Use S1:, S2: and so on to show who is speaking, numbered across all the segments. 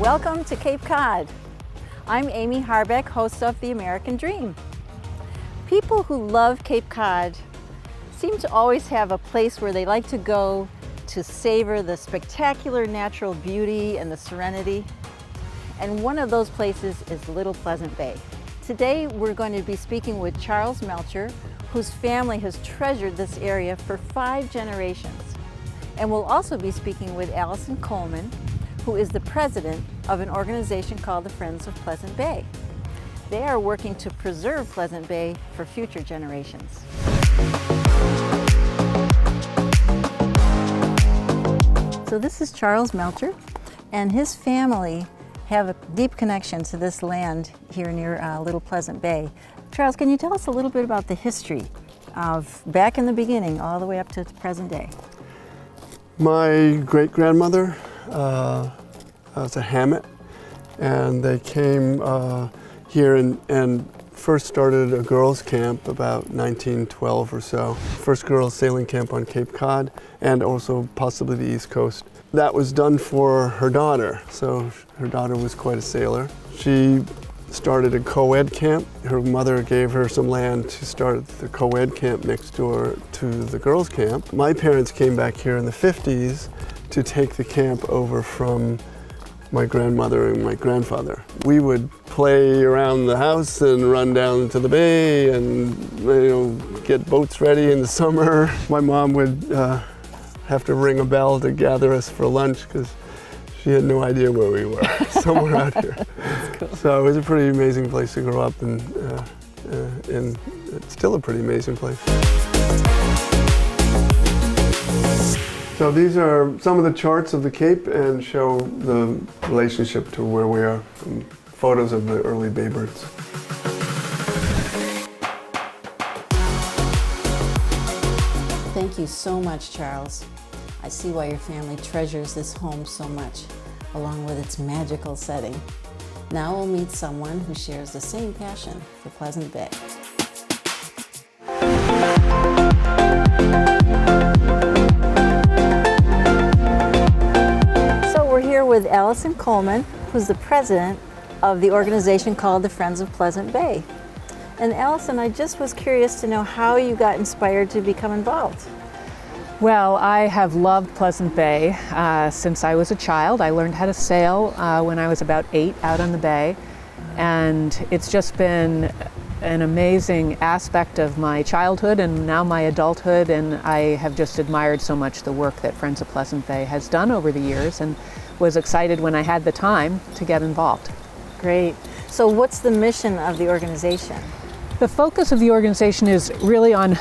S1: Welcome to Cape Cod. I'm Amy Harbeck, host of The American Dream. People who love Cape Cod seem to always have a place where they like to go to savor the spectacular natural beauty and the serenity. And one of those places is Little Pleasant Bay. Today we're going to be speaking with Charles Melcher, whose family has treasured this area for 5 generations. And we'll also be speaking with Allison Coleman, who is the president of an organization called the Friends of Pleasant Bay. They are working to preserve Pleasant Bay for future generations. So this is Charles Melcher, and his family have a deep connection to this land here near Little Pleasant Bay. Charles, can you tell us a little bit about the history of back in the beginning all the way up to the present day?
S2: My great-grandmother was a Hammett, and they came here and first started a girls' camp about 1912 or so. First girls' sailing camp on Cape Cod and also possibly the East Coast. That was done for her daughter, so her daughter was quite a sailor. She started a co-ed camp. Her mother gave her some land to start the co-ed camp next door to the girls' camp. My parents came back here in the 50s to take the camp over from my grandmother and my grandfather. We would play around the house and run down to the bay and get boats ready in the summer. My mom would have to ring a bell to gather us for lunch because she had no idea where we were, somewhere out here.
S1: That's cool.
S2: So it was a pretty amazing place to grow up, and it's still a pretty amazing place. So these are some of the charts of the Cape and show the relationship to where we are, from photos of the early bay birds.
S3: Thank you so much, Charles. I see why your family treasures this home so much, along with its magical setting. Now we'll meet someone who shares the same passion for Pleasant Bay.
S1: With Allison Coleman, who's the president of the organization called the Friends of Pleasant Bay. And Allison, I just was curious to know how you got inspired to become involved.
S4: Well, I have loved Pleasant Bay since I was a child. I learned how to sail when I was about 8 out on the bay, and it's just been an amazing aspect of my childhood and now my adulthood, and I have just admired so much the work that Friends of Pleasant Bay has done over the years, and was excited when I had the time to get involved.
S1: Great. So what's the mission of the organization?
S4: The focus of the organization is really on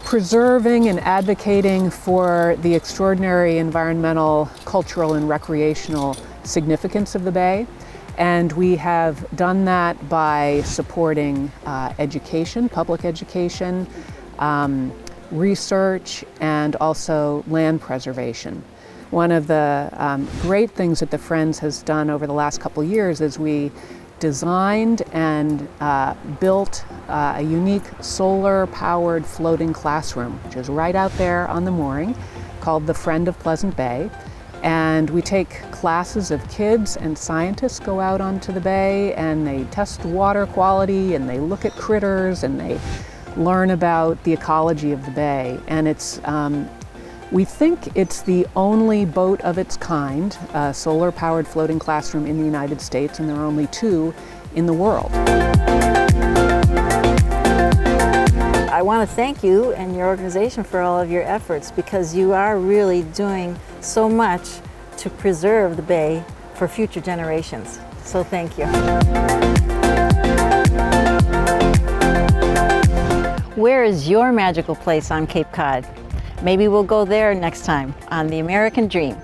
S4: preserving and advocating for the extraordinary environmental, cultural, and recreational significance of the Bay. And we have done that by supporting education, public education, research, and also land preservation. One of the great things that the Friends has done over the last couple of years is we designed and built a unique solar-powered floating classroom, which is right out there on the mooring, called the Friend of Pleasant Bay. And we take classes of kids and scientists go out onto the bay, and they test water quality, and they look at critters, and they learn about the ecology of the bay. And it's we think it's the only boat of its kind, a solar-powered floating classroom in the United States, and there are only 2 in the world.
S1: I want to thank you and your organization for all of your efforts, because you are really doing so much to preserve the bay for future generations. So thank you. Where is your magical place on Cape Cod? Maybe we'll go there next time on The American Dream.